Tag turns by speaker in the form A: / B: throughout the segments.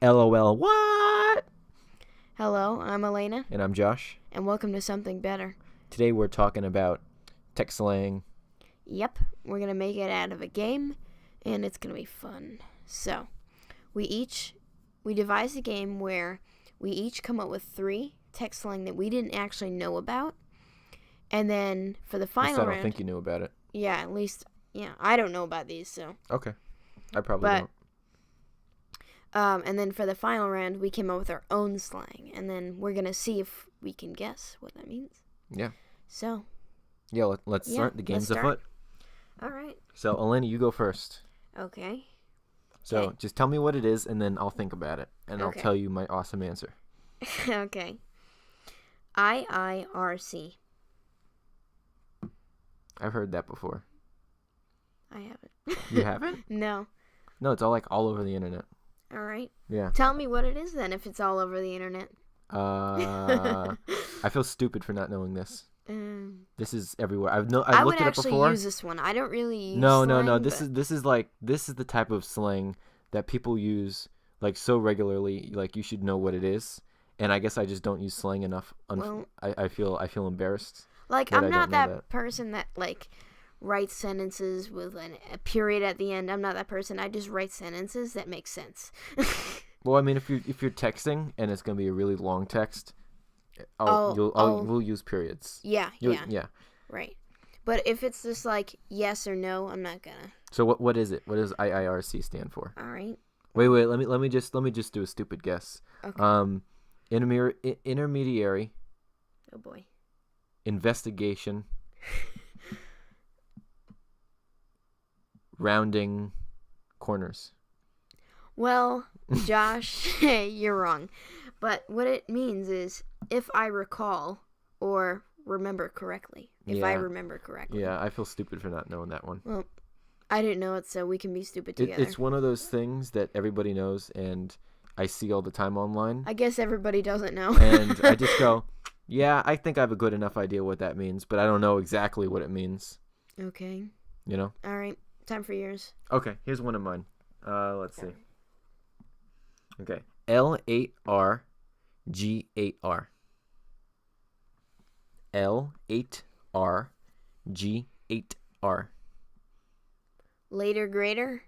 A: LOL, what?
B: Hello, I'm Elena,
A: And I'm Josh.
B: and welcome to Something Better.
A: Today we're talking about tech slang.
B: Yep, we're going to make it out of a game, and it's going to be fun. So, we devised a game where we each come up with 3 tech slang that we didn't actually know about, and then for the final round...
A: I don't think you knew about it.
B: Yeah, at least, I don't know about these, so...
A: Okay, I probably don't.
B: And then for the final round, we came up with our own slang. And then we're going to see if we can guess what that means.
A: Yeah.
B: So.
A: Yeah, let's start. The game's afoot.
B: All right.
A: So, Elena, you go first.
B: Okay.
A: So, just tell me what it is, and then I'll think about it. And
B: Okay.
A: I'll tell you my awesome answer.
B: Okay. IIRC.
A: I've heard that before.
B: I haven't.
A: You haven't?
B: No.
A: No, it's all over the internet.
B: All right.
A: Yeah.
B: Tell me what it is then if it's all over the internet.
A: I feel stupid for not knowing this. This is everywhere. I've looked
B: I would
A: it up
B: actually
A: before.
B: use this one. I don't really use
A: No.
B: slang,
A: This is the type of slang that people use like so regularly. Like you should know what it is. And I guess I just don't use slang enough. I feel embarrassed.
B: Like
A: that
B: I'm not
A: I don't know
B: that
A: that.
B: person that like writes sentences with a period at the end. I'm not that person. I just write sentences that make sense.
A: Well, I mean, if you're texting and it's gonna be a really long text, we'll use periods.
B: Yeah.
A: Right.
B: But if it's just like yes or no, I'm not gonna.
A: So what is it? What does IIRC stand for?
B: All right.
A: Wait. Let me just do a stupid guess.
B: Okay.
A: Intermediary.
B: Oh boy.
A: Investigation. Rounding corners.
B: Well, Josh, you're wrong. But what it means is if I recall or remember correctly. If I remember correctly.
A: Yeah, I feel stupid for not knowing that one.
B: Well, I didn't know it, so we can be stupid together.
A: It's one of those things that everybody knows, and I see all the time online.
B: I guess everybody doesn't know.
A: And I just go, yeah, I think I have a good enough idea what that means, but I don't know exactly what it means.
B: Okay.
A: You know?
B: All right. Time for yours.
A: Okay, here's one of mine. Let's see. Okay. L8R G8R. L8R G8R.
B: Later greater?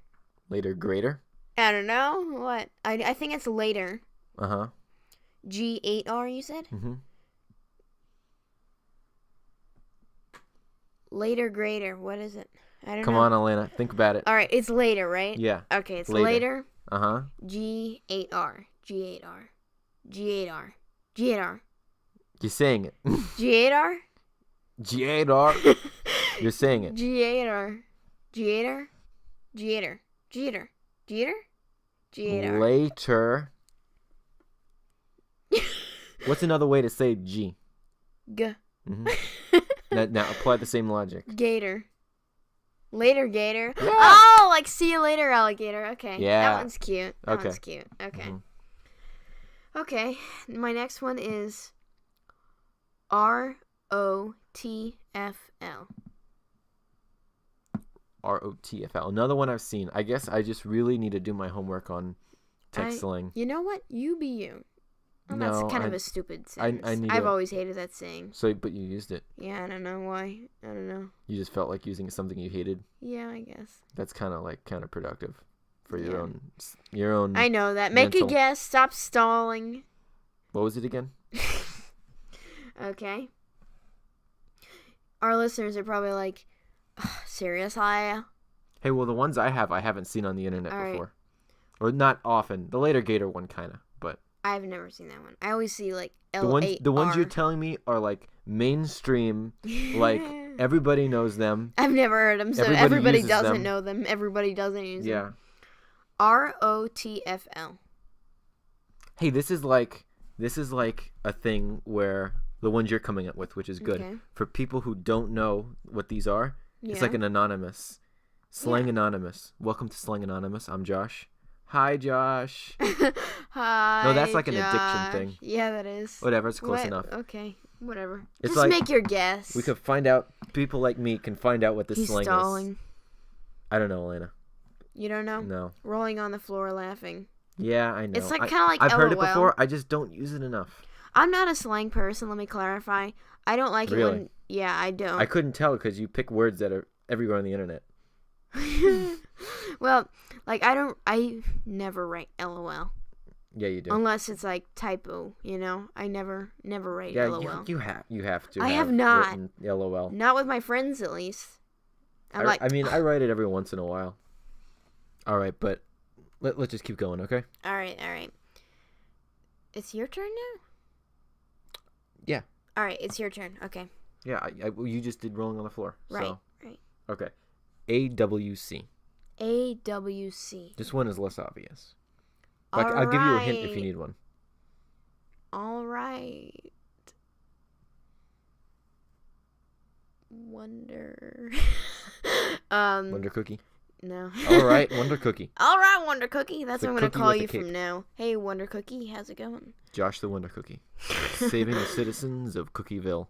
A: Later greater?
B: I don't know. What? I think it's later.
A: Uh-huh.
B: G8R, you said?
A: Mm-hmm.
B: Later greater. What is it? I don't know.
A: Come on, Elena. Think about it.
B: All right. It's later, right?
A: Yeah.
B: Okay. It's later.
A: Uh-huh.
B: G8R. G8R. G8R. G8R.
A: You're saying it.
B: G8R?
A: G8R. You're saying it.
B: G8R. G8R. G8R. G8R. G8R. G8R.
A: Later. What's another way to say G?
B: G.
A: Mm-hmm. Now apply the same logic.
B: Gator. Later, gator.
A: Yeah.
B: Oh, like see you later, alligator. Okay.
A: Yeah.
B: That one's cute. That
A: Okay.
B: one's cute. Okay.
A: Mm-hmm.
B: Okay. My next one is ROTFL.
A: ROTFL. Another one I've seen. I guess I just really need to do my homework on text slang.
B: You know what? You be you. Well,
A: No,
B: that's kind of a stupid sentence. I've always hated that saying.
A: So, but you used it.
B: Yeah, I don't know why. I don't know.
A: You just felt like using something you hated.
B: Yeah, I guess.
A: That's kind of like counterproductive for your own.
B: I know that. Make a
A: mental.
B: guess. Stop stalling.
A: What was it again?
B: Okay. Our listeners are probably like, seriously?
A: Hey, well, the ones I haven't seen on the internet
B: All right.
A: before, or not often. The later Gator one, kind of, but
B: I've never seen that one. I always see like L8R.
A: the ones you're telling me are like mainstream, like everybody knows them.
B: I've never heard them, so
A: Everybody
B: everybody
A: uses
B: doesn't
A: them.
B: know them. Everybody doesn't use
A: Yeah.
B: them. ROTFL.
A: Hey, this is like a thing where the ones you're coming up with, which is good.
B: Okay.
A: For people who don't know what these are, it's like an anonymous. Slang Anonymous. Welcome to Slang Anonymous. I'm Josh. Hi, Josh.
B: Hi.
A: No, that's like an addiction
B: Josh.
A: thing.
B: Yeah, that is.
A: Whatever, it's close
B: What?
A: enough.
B: Okay, whatever.
A: It's
B: Just
A: like-
B: make your guess.
A: We could find out. People like me can find out what this
B: He's
A: slang
B: stalling.
A: is. I don't know, Elena.
B: You don't know?
A: No.
B: Rolling on the floor laughing.
A: Yeah, I know.
B: It's like kind of like
A: I've
B: LOL.
A: heard it before. I just don't use it enough.
B: I'm not a slang person. Let me clarify. I don't like it when. Yeah, I don't.
A: I couldn't tell because you pick words that are everywhere on the internet.
B: Well, like I never write LOL.
A: Yeah, you do.
B: Unless it's like typo, you know. I never write LOL.
A: Yeah, you have to.
B: I have not.
A: LOL.
B: Not with my friends, at least. I
A: write it every once in a while. All right, but let's just keep going, okay?
B: All right. It's your turn now?
A: Yeah.
B: All right, it's your turn. Okay.
A: Yeah, you just did rolling on the floor.
B: Right,
A: so.
B: right.
A: Okay. AWC.
B: AWC.
A: This one is less obvious. I'll give you a hint if you need one.
B: All right. Wonder.
A: Wonder Cookie?
B: No.
A: All right, Wonder Cookie.
B: All right, Wonder Cookie. That's what I'm going to call you
A: from
B: from now. Hey, Wonder Cookie, how's it going?
A: Josh the Wonder Cookie. Saving the citizens of Cookieville.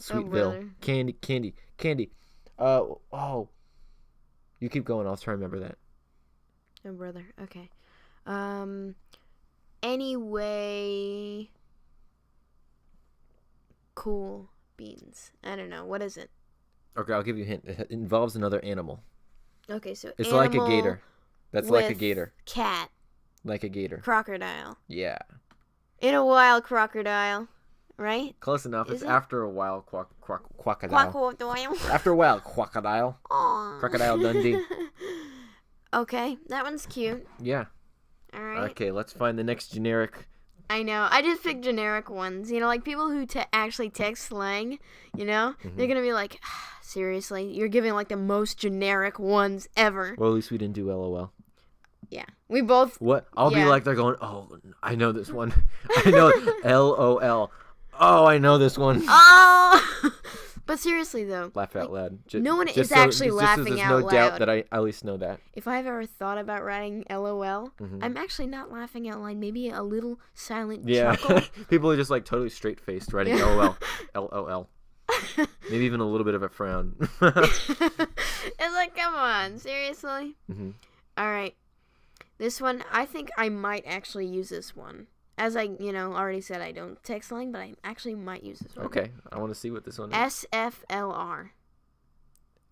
A: Sweetville. Candy. Oh. You keep going. I'll try to remember that.
B: Oh, brother. Okay. Anyway. Cool beans. I don't know. What is it?
A: Okay, I'll give you a hint. It involves another animal.
B: Okay, so
A: it's like a gator. That's like a gator.
B: Cat.
A: Like a gator.
B: Crocodile.
A: Yeah.
B: In a wild crocodile, right?
A: Close enough. It's after a while crocodile.
B: Crocodile.
A: After a while crocodile.
B: Aww.
A: Crocodile Dundee.
B: Okay, that one's cute.
A: Yeah.
B: All right.
A: Okay, let's find the next generic.
B: I know. I just picked generic ones. You know, like people who actually text slang, you know?
A: Mm-hmm.
B: They're going to be like, seriously? You're giving like the most generic ones ever.
A: Well, at least we didn't do LOL.
B: Yeah. We both.
A: What? I'll be like, they're going, oh, I know this one. I know LOL. Oh, I know this one.
B: Oh! But seriously, though.
A: Laugh out loud.
B: No one is actually laughing out loud.
A: There's no doubt that I at least know that.
B: If I've ever thought about writing LOL, I'm actually not laughing out loud. Maybe a little silent chuckle.
A: People are just like totally straight-faced writing LOL. LOL. Maybe even a little bit of a frown.
B: It's like, come on. Seriously?
A: Mm-hmm.
B: All right. This one, I think I might actually use this one. As I, already said, I don't text slang, but I actually might use this one.
A: Okay, I want to see what this one is.
B: SFLR.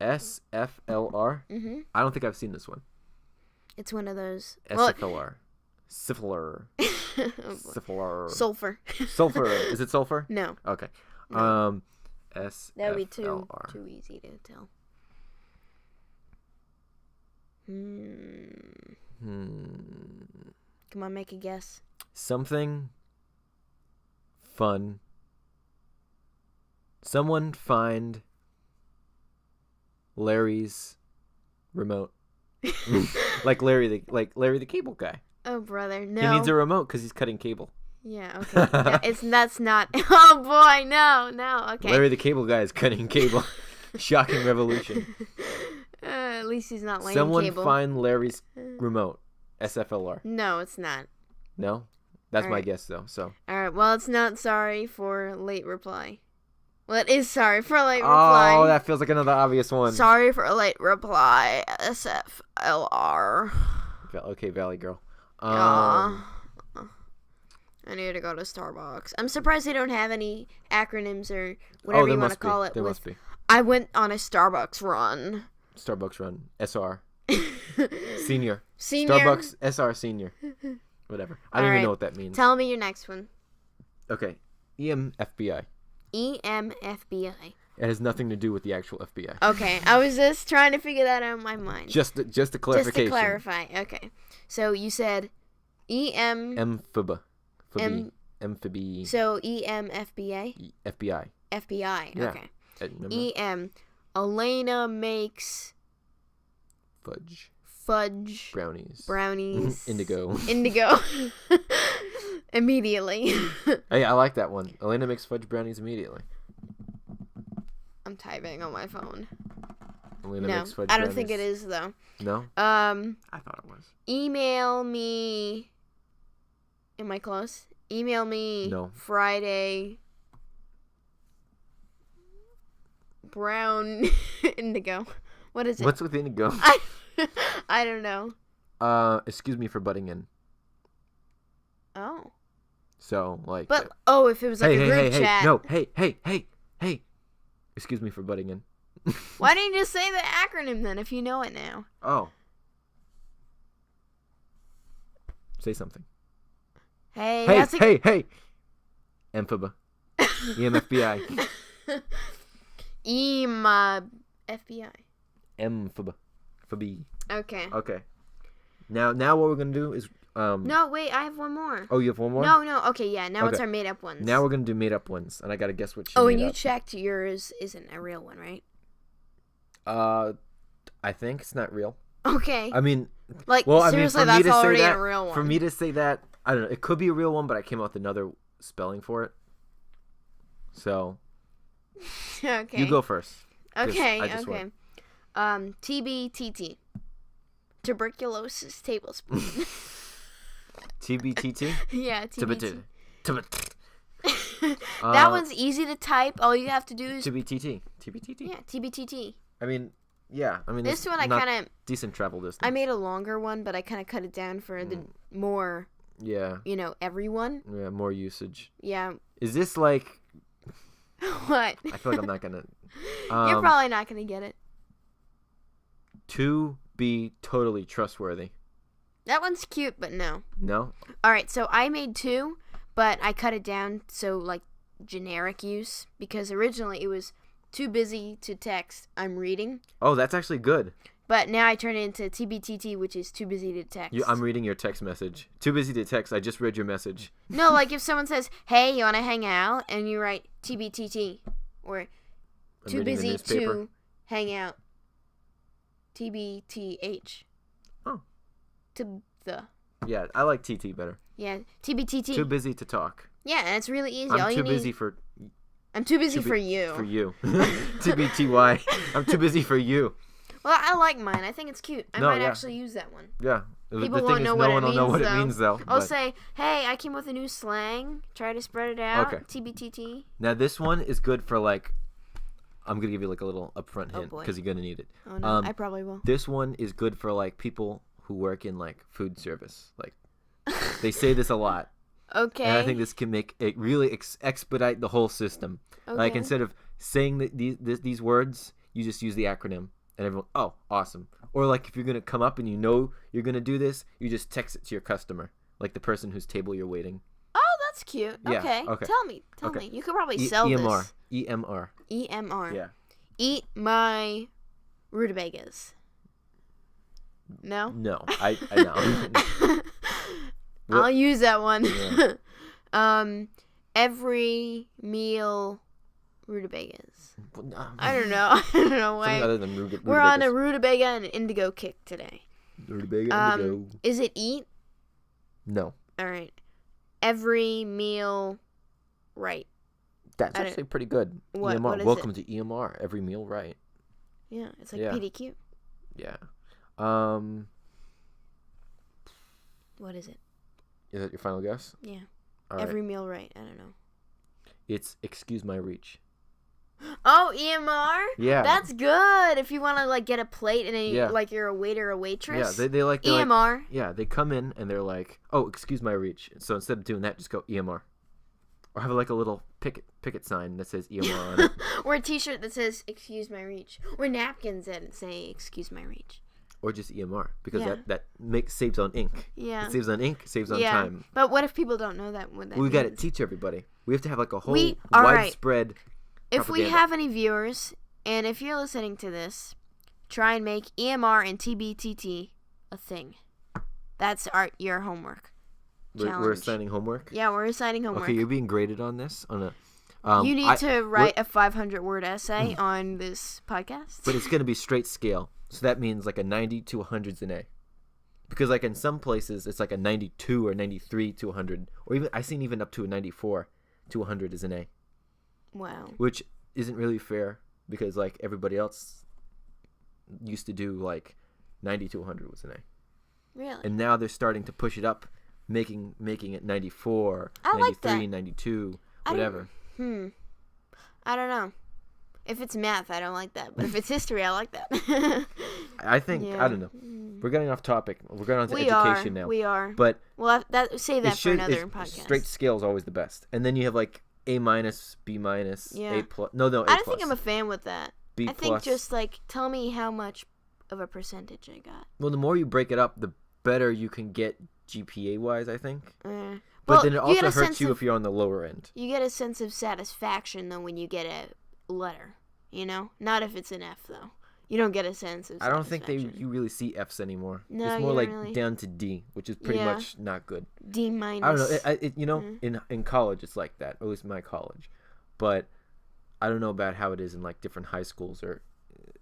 A: SFLR?
B: Mm-hmm.
A: I don't think I've seen this one.
B: It's one of those.
A: SFLR. Syphilar. Syphilar.
B: Sulfur.
A: Sulfur. Is it sulfur?
B: No.
A: Okay.
B: No.
A: SFLR.
B: That would be too easy to tell. Come on, make a guess.
A: Something fun. Someone find Larry's remote. like Larry the cable guy.
B: Oh, brother, no.
A: He needs a remote because he's cutting cable.
B: Yeah, okay. That's not. Oh boy, no. Okay.
A: Larry the cable guy is cutting cable. Shocking revolution.
B: At least he's not laying
A: Someone
B: cable.
A: find Larry's remote. SFLR.
B: No, it's not.
A: No? That's my guess, though. So.
B: All right. Well, it's not sorry for late reply. Well, it is sorry for late reply.
A: Oh, that feels like another obvious one.
B: Sorry for late reply. SFLR.
A: Okay, Valley Girl.
B: I need to go to Starbucks. I'm surprised they don't have any acronyms or whatever you want to call it.
A: There must be.
B: I went on a Starbucks run.
A: Starbucks run. SR. Senior.
B: Senior.
A: Starbucks SR senior. Whatever. I don't even know what that means.
B: Tell me your next one.
A: Okay. EMFBI.
B: EMFBI.
A: It has nothing to do with the actual FBI.
B: Okay. I was just trying to figure that out in my mind.
A: Just a clarification.
B: Just to clarify. Okay. So you said
A: Amphib. Amphibia.
B: So EMFBA?
A: FBI.
B: FBI.
A: Yeah.
B: Okay.
A: Remember?
B: EM. Elena makes fudge brownies
A: Indigo.
B: Immediately.
A: Hey, I like that one. Elena makes fudge brownies immediately.
B: I'm typing on my phone.
A: Elena makes fudge
B: I don't
A: brownies.
B: think it is though.
A: No?
B: I
A: thought it was.
B: Email me. Am I close? Email me.
A: No.
B: Friday. Brown indigo. What is it?
A: What's with indigo?
B: I don't know.
A: Excuse me for butting in.
B: Oh.
A: So like.
B: But if it was like a group chat.
A: No, hey. Excuse me for butting in.
B: Why didn't you just say the acronym then if you know it now?
A: Oh. Say something.
B: Hey.
A: Hey. Emphaba. EMFBI.
B: FBI.
A: Emphaba.
B: Okay.
A: Okay. Now what we're gonna do is
B: No, wait, I have one more.
A: Oh, you have one more?
B: No. Okay, yeah. Now it's our made up ones.
A: Now we're gonna do made up ones, and I gotta guess what.
B: And you checked yours isn't a real one, right?
A: I think it's not real.
B: Okay.
A: I mean,
B: seriously, that's already a real one.
A: For me to say that, I don't know. It could be a real one, but I came up with another spelling for it. So.
B: Okay.
A: You go first.
B: Okay. Okay. TBTT. Tuberculosis tablespoon.
A: TBTT?
B: Yeah, TBT.
A: TBT.
B: That one's easy to type. All you have to do is
A: TBTT. TBTT.
B: Yeah, TBTT.
A: I mean, yeah. I mean,
B: this one I kind of
A: decent travel distance.
B: I made a longer one, but I kind of cut it down for the more.
A: Yeah.
B: Everyone.
A: Yeah, more usage.
B: Yeah.
A: Is this like?
B: What?
A: I feel like I'm not gonna.
B: You're probably not gonna get it.
A: To be totally trustworthy.
B: That one's cute, but no.
A: No?
B: Alright, so I made 2, but I cut it down so, like, generic use. Because originally it was too busy to text, I'm reading.
A: Oh, that's actually good.
B: But now I turn it into TBTT, which is too busy to text.
A: I'm reading your text message. Too busy to text, I just read your message.
B: No, like if someone says, hey, you want to hang out? And you write TBTT. Or too busy to hang out. TBTH.
A: Oh.
B: Yeah,
A: I like TT better.
B: Yeah, TBTT.
A: Too busy to talk.
B: Yeah, and it's really easy.
A: I'm too busy for
B: you.
A: For you. TBTY. I'm too busy for you.
B: Well, I like mine. I think it's cute. I might actually use that one.
A: Yeah.
B: People won't know what it means. No one will know what
A: it means, though.
B: I'll say, hey, I came with a new slang. Try to spread it out.
A: Okay.
B: TBTT.
A: Now, this one is good for, like, I'm going to give you, like, a little upfront hint because you're going to need it.
B: Oh, no. I probably will.
A: This one is good for, like, people who work in, like, food service. Like, they say this a lot.
B: Okay.
A: And I think this can make it really expedite the whole system.
B: Okay.
A: Like, instead of saying these words, you just use the acronym. And everyone, oh, awesome. Or, like, if you're going to come up and you know you're going to do this, you just text it to your customer. Like the person whose table you're waiting.
B: Oh, that's cute.
A: Yeah,
B: okay. Tell me. You could probably sell
A: EMR.
B: this.
A: EMR.
B: EMR.
A: Yeah.
B: Eat my rutabagas. No?
A: No. I know.
B: I'll use that one.
A: Yeah.
B: Every meal rutabagas. I don't know. I don't know why.
A: Something other than rutabagas.
B: We're on a rutabaga and indigo kick today.
A: Rutabaga indigo.
B: Is it eat?
A: No.
B: All right. Every meal right.
A: That's actually pretty good.
B: What,
A: EMR.
B: what is
A: Welcome
B: it?
A: to EMR. Every meal right.
B: Yeah, it's like PDQ.
A: Yeah.
B: What is it?
A: Is that your final guess?
B: Yeah.
A: All
B: Every
A: right.
B: meal right. I don't know.
A: It's excuse my reach.
B: Oh, EMR?
A: Yeah.
B: That's good. If you want to like get a plate and then
A: Yeah.
B: you're a waiter or waitress.
A: Yeah, they like
B: EMR.
A: They come in and they're like, "Oh, excuse my reach." So instead of doing that, just go EMR. Or have like a little picket sign that says EMR on it.
B: Or a T-shirt that says "Excuse my reach," or napkins that say "Excuse my reach."
A: Or just EMR because that saves on ink.
B: Yeah.
A: It saves on ink, saves on time.
B: But what if people don't know that?
A: We got to teach everybody. We have to have like a whole
B: Right.
A: widespread.
B: If we have any viewers, and if you're listening to this, try and make EMR and TBTT a thing. That's your homework.
A: We're assigning homework?
B: Yeah, we're assigning homework.
A: Okay, you're being graded on this?
B: You need to write a 500-word essay on this podcast.
A: But it's going to be straight scale. So that means like a 90 to 100's an A. Because like in some places, it's like a 92 or 93 to 100. Or even I've seen even up to a 94 to 100 is an A.
B: Wow.
A: Which isn't really fair because like everybody else used to do like 90 to 100 was an A.
B: Really?
A: And now they're starting to push it up, making it 94,
B: I
A: 93,
B: like that.
A: 92, whatever.
B: I don't know. If it's math, I don't like that. But if it's history, I like that.
A: I think I don't know. We're getting off topic. We're going on to education now.
B: We are.
A: But
B: save that for another podcast.
A: Straight scale is always the best, and then you have like A-, B-, A+. No, A+.
B: I don't think I'm a fan with that.
A: B+.
B: I think just like tell me how much of a percentage I got.
A: Well, the more you break it up, the better you can get GPA wise, I think.
B: But
A: then it also hurts you if you're on the lower end.
B: You get a sense of satisfaction though when you get a letter, Not if it's an F though. You don't get a sense of satisfaction.
A: I don't think you really see Fs anymore.
B: No,
A: it's more like
B: really.
A: down to D, which is pretty much not good.
B: D-.
A: I don't know. In college it's like that, or at least my college. But I don't know about how it is in like different high schools or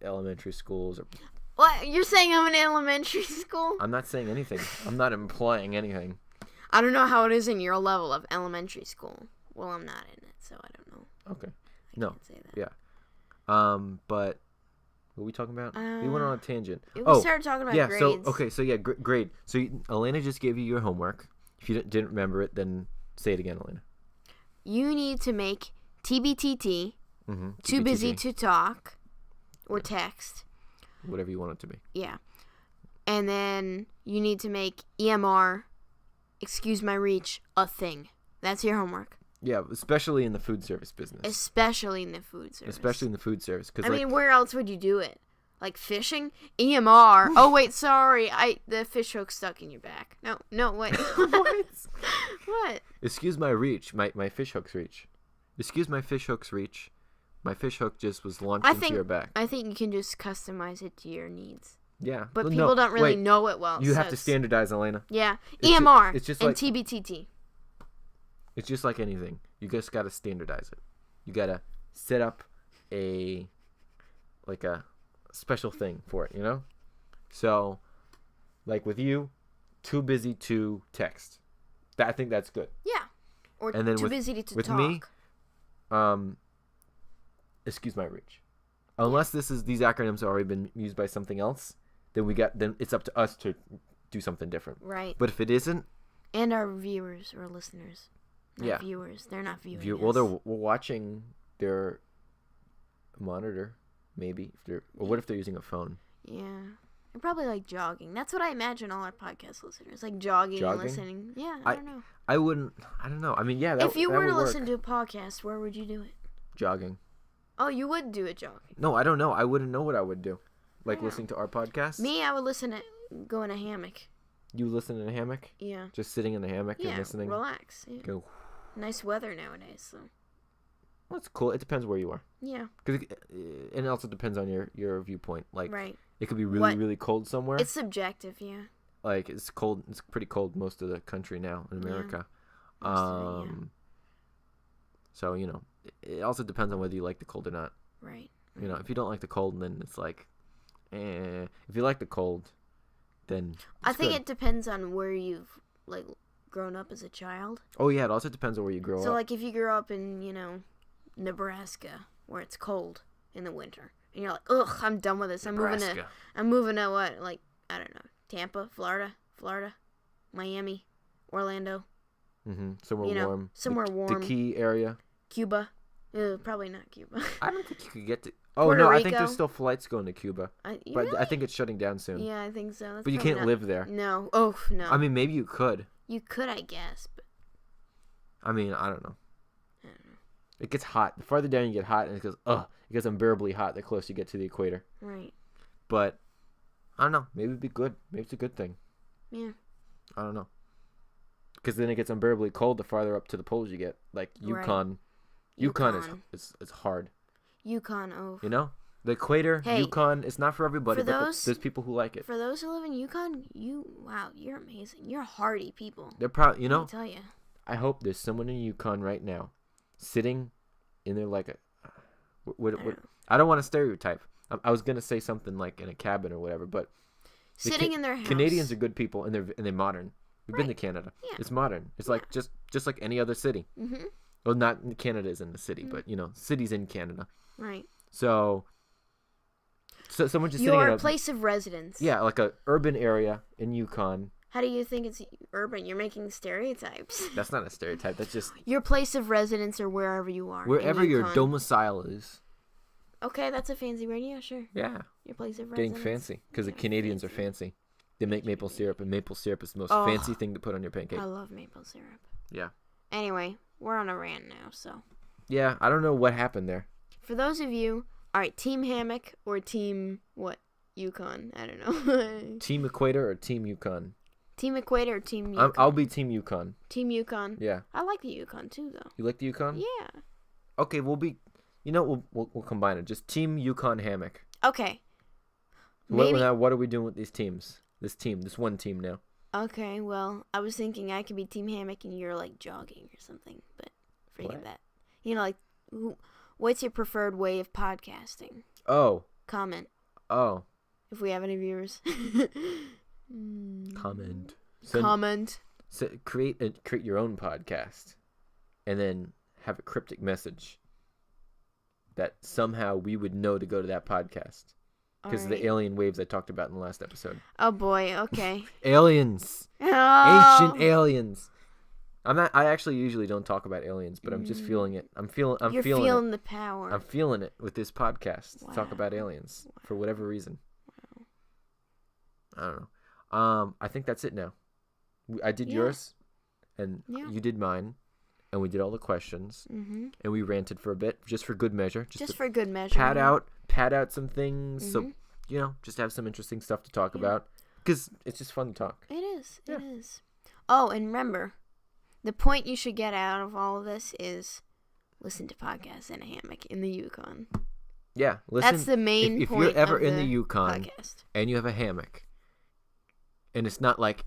A: elementary schools or.
B: What? You're saying I'm in elementary school?
A: I'm not saying anything. I'm not implying anything.
B: I don't know how it is in your level of elementary school. Well, I'm not in it, so I don't know.
A: Okay.
B: I can't say that.
A: Yeah. But what were we talking about? We went on a tangent.
B: We started talking about grades.
A: Grade. So Elena just gave you your homework. If you didn't remember it, then say it again, Elena.
B: You need to make TBTT, too busy to talk, or text.
A: Whatever you want it to be.
B: Yeah. And then you need to make EMR, excuse my reach, a thing. That's your homework.
A: Yeah, especially in the food service business.
B: Especially in the food service.
A: Cause
B: I mean, where else would you do it? Like fishing? EMR. Oh, wait, sorry. The fish hook stuck in your back. No, wait. What?
A: Excuse my reach. My fish hook's reach. Excuse my fish hook's reach. My fish hook just was launched into your back.
B: I think you can just customize it to your needs.
A: Yeah.
B: But people don't really know it well.
A: You have to standardize, Elena.
B: Yeah. EMR
A: it's just
B: and
A: like,
B: TBTT.
A: It's just like anything. You just got to standardize it. You got to set up a special thing for it, So, like with you, too busy to text. I think that's good.
B: Yeah. Or
A: and then
B: too busy to
A: with
B: talk.
A: With me, excuse my reach. Unless these acronyms have already been used by something else, then it's up to us to do something different.
B: Right.
A: But if it isn't,
B: and our viewers or listeners, viewers, they're not viewing.
A: Well, they're watching their monitor, maybe. What if they're using a phone?
B: Yeah. They're probably like jogging. That's what I imagine all our podcast listeners like jogging? And listening. Yeah, I don't know.
A: I don't know. I mean, yeah.
B: If you were to listen to a podcast, where would you do it?
A: Jogging.
B: Oh, you would do it jogging.
A: No, I don't know. I wouldn't know what I would do. Like listening to our podcast?
B: Me, I would go in a hammock.
A: You listen in a hammock?
B: Yeah.
A: Just sitting in the hammock and listening?
B: Relax. Yeah.
A: Go.
B: Nice weather nowadays, so.
A: Well, it's cool. It depends where you are.
B: Yeah.
A: And it also depends on your viewpoint. Like,
B: right.
A: It could be really, really cold somewhere.
B: It's subjective, yeah.
A: Like, it's cold. It's pretty cold most of the country now in America.
B: Yeah.
A: So, it also depends on whether you like the cold or not.
B: Right.
A: If you don't like the cold, then it's like, eh. If you like the cold, then
B: I think it depends on where you've, like, grown up as a child.
A: Oh, yeah. It also depends on where you grow up.
B: So, like, if you grew up in, Nebraska, where it's cold in the winter, and you're like, ugh, I'm done with this. I'm moving to what? Like, I don't know. Tampa, Florida, Miami, Orlando.
A: Mm-hmm. Somewhere warm.
B: Somewhere warm.
A: The Key area.
B: Cuba. Probably not Cuba.
A: I don't think you could get to... Oh,
B: Puerto
A: no,
B: Rico.
A: I think there's still flights going to Cuba.
B: Really?
A: But I think it's shutting down soon.
B: Yeah, I think so.
A: But you can't live there.
B: No. Oh, no.
A: I mean, maybe you could.
B: You could, I guess. But...
A: I mean, I don't know. It gets hot. The farther down you get hot, and it gets unbearably hot the closer you get to the equator.
B: Right.
A: But, I don't know. Maybe it'd be good. Maybe it's a good thing.
B: Yeah.
A: I don't know. Because then it gets unbearably cold the farther up to the poles you get. Like Yukon. Right. Yukon is hard.
B: Yukon, oh.
A: The equator, Yukon, it's not for everybody, but there's people who like it.
B: For those who live in Yukon, you're amazing. You're hardy people.
A: They're probably,
B: Let me tell you.
A: I hope there's someone in Yukon right now sitting in there like I don't want to stereotype. I was going to say something like in a cabin or whatever, but
B: sitting in their house.
A: Canadians are good people, and they're modern. We've been to Canada.
B: Yeah.
A: It's modern. It's like just like any other city.
B: Mm-hmm.
A: Well, not Canada isn't a city, but cities in Canada.
B: Right.
A: So someone just sitting in
B: your place of residence.
A: Yeah, like a urban area in Yukon.
B: How do you think it's urban? You're making stereotypes.
A: That's not a stereotype. That's just
B: your place of residence or wherever you are.
A: Wherever your domicile is.
B: Okay, that's a fancy word. Yeah, sure.
A: Yeah.
B: Your place of
A: Getting
B: residence.
A: fancy. Because the
B: Yeah,
A: Canadians are fancy. They make maple syrup, and maple syrup is the most fancy thing to put on your pancake.
B: I love maple syrup.
A: Yeah.
B: Anyway, we're on a rant now, so.
A: Yeah, I don't know what happened there.
B: For those of you, all right, Team Hammock or Team what? Yukon? I don't know.
A: Team Equator or Team Yukon?
B: Team Equator or Team Yukon?
A: I'll be Team Yukon.
B: Team Yukon.
A: Yeah.
B: I like the Yukon too, though.
A: You like the Yukon?
B: Yeah.
A: Okay, we'll be. You know, we'll combine it. Just Team Yukon Hammock.
B: Okay. Maybe.
A: Now, what are we doing with these teams? This one team now.
B: Okay, well, I was thinking I could be Team Hammock and you're like jogging or something, but forget that. You know, like, what's your preferred way of podcasting?
A: Oh.
B: Comment.
A: Oh.
B: If we have any viewers.
A: Comment.
B: Comment.
A: So create your own podcast, and then have a cryptic message that somehow we would know to go to that podcast. Because of the alien waves I talked about in the last episode.
B: Oh boy, okay.
A: Aliens.
B: Oh.
A: Ancient aliens. I actually usually don't talk about aliens, but I'm just feeling it.
B: You're feeling
A: it.
B: the power.
A: I'm feeling it with this podcast
B: Wow.
A: to talk about aliens for whatever reason.
B: Wow.
A: I don't know. I think that's it now. I did yours, and you did mine, and we did all the questions, and we ranted for a bit, just for good measure. Just
B: for good measure.
A: Pad out some things, so just have some interesting stuff to talk about, because it's just fun to talk.
B: It is. Yeah. It is. Oh, and remember, the point you should get out of all of this is listen to podcasts in a hammock in the Yukon.
A: Yeah, listen.
B: That's the main
A: if
B: point.
A: If you're ever
B: of
A: in the Yukon
B: podcast.
A: And you have a hammock, and it's not like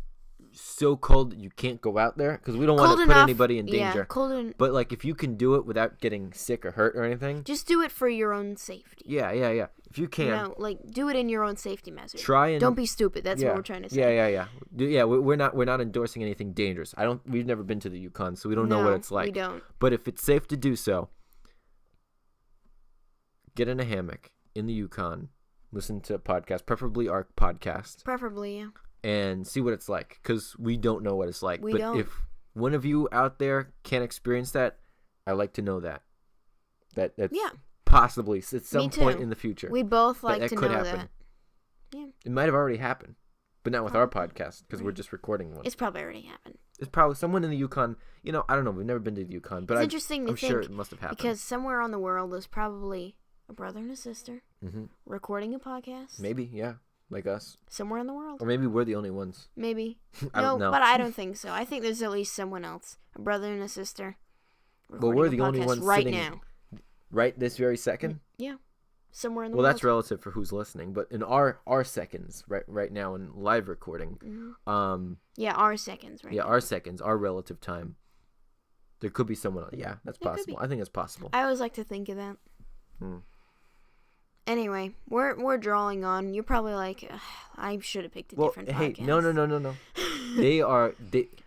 A: so cold that you can't go out there, because we don't want to put anybody in danger. But like, if you can do it without getting sick or hurt or anything,
B: just do it for your own safety.
A: Yeah. If you can,
B: do it in your own safety measure. Don't be stupid. That's what we're trying to
A: say. Yeah. We're not endorsing anything dangerous. We've never been to the Yukon, so we don't know what it's like.
B: We don't.
A: But if it's safe to do so, get in a hammock in the Yukon, listen to a podcast, preferably our podcast.
B: Preferably, yeah.
A: And see what it's like, because we don't know what it's like.
B: But
A: if one of you out there can experience that, I'd like to know that. That's possibly at some point in the future.
B: We'd both like to know that. Yeah.
A: It might have already happened, but not with our podcast, because we're just recording one.
B: It's probably already happened.
A: It's probably someone in the Yukon. I don't know. We've never been to the Yukon, but
B: it's interesting to
A: I'm
B: think,
A: sure it must have happened.
B: Because somewhere on the world there's probably a brother and a sister recording a podcast.
A: Maybe, yeah. Like us.
B: Somewhere in the world.
A: Or maybe we're the only ones.
B: Maybe.
A: I don't know.
B: But I don't think so. I think there's at least someone else. A brother and a sister.
A: But we're the only ones
B: right
A: sitting
B: now.
A: Right this very second?
B: Yeah. Somewhere in the world.
A: Well, that's relative for who's listening. But in our seconds, right now in live recording.
B: Our seconds, right?
A: Yeah, our seconds, our relative time. There could be someone else. Yeah, that's possible. I think it's possible.
B: I always like to think of that. Anyway, we're drawing on. You're probably like, I should have picked a different podcast.
A: Hey, no.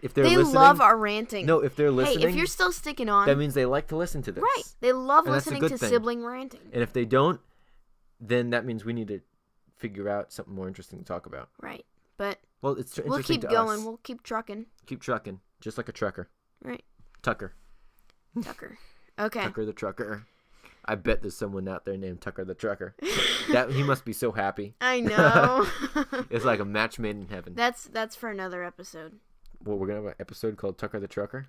A: If they're
B: they
A: listening,
B: love our ranting.
A: No, if they're listening,
B: hey, if you're still sticking on,
A: that means they like to listen to this.
B: Right, they love
A: and
B: listening to sibling ranting.
A: And if they don't, then that means we need to figure out something more interesting to talk about.
B: Right, but
A: it's
B: we'll keep going. We'll keep trucking.
A: Keep trucking, just like a trucker.
B: Right.
A: Tucker.
B: Okay.
A: Tucker the trucker. I bet there's someone out there named Tucker the Trucker. He must be so happy.
B: I know.
A: It's like a match made in heaven.
B: That's for another episode.
A: Well, we're gonna have an episode called Tucker the Trucker.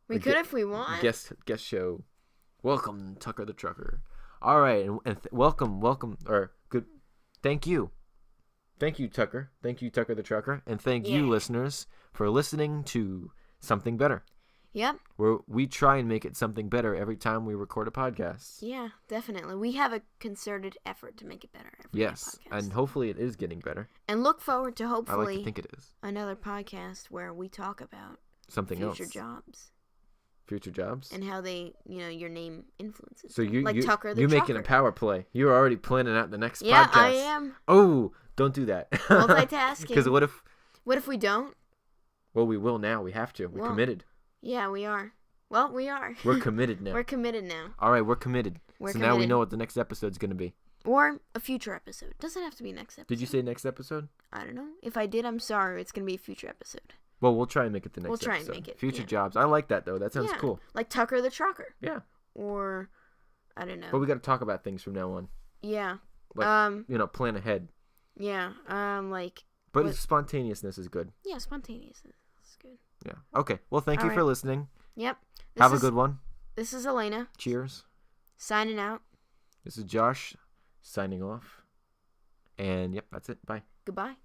B: We could if we want.
A: Guest show. Welcome, Tucker the Trucker. All right, and welcome, or good. Thank you, Tucker. Thank you, Tucker the Trucker, and thank you, listeners, for listening to Something Better.
B: Yep.
A: Where we try and make it something better every time we record a podcast.
B: Yeah, definitely. We have a concerted effort to make it better every
A: podcast. And hopefully it is getting better.
B: And look forward to hopefully
A: I like to think it is.
B: Another podcast where we talk about
A: something else.
B: Future jobs.
A: Future jobs?
B: And how they, your name influences.
A: So
B: Tucker the Trucker.
A: You're making a power play. You're already planning out the next podcast.
B: Yeah, I am.
A: Oh, don't do that.
B: Multitasking.
A: Because what if we
B: don't?
A: Well, we will now. We have to. We're committed.
B: Yeah, we are. Well, we are.
A: We're committed now.
B: We're committed now.
A: All right, we're committed. Now we know what the next episode's going to be.
B: Or a future episode. Doesn't have to be next episode.
A: Did you say next episode?
B: I don't know. If I did, I'm sorry. It's going to be a future episode.
A: Well, we'll try and make it the next episode.
B: We'll try and make it.
A: Future jobs. I like that, though. That sounds cool.
B: Like Tucker the Trucker.
A: Yeah.
B: Or, I don't know.
A: But we got to talk about things from now on.
B: Yeah.
A: Like, plan ahead.
B: Yeah. Like.
A: But
B: What-
A: spontaneousness is good.
B: Yeah, spontaneous is good.
A: Yeah. Okay. Well, thank
B: All
A: you for
B: right.
A: listening.
B: Yep.
A: Have a good one.
B: This is Elena
A: Cheers.
B: signing out.
A: This is Josh signing off. And yep, that's it. Bye.
B: Goodbye.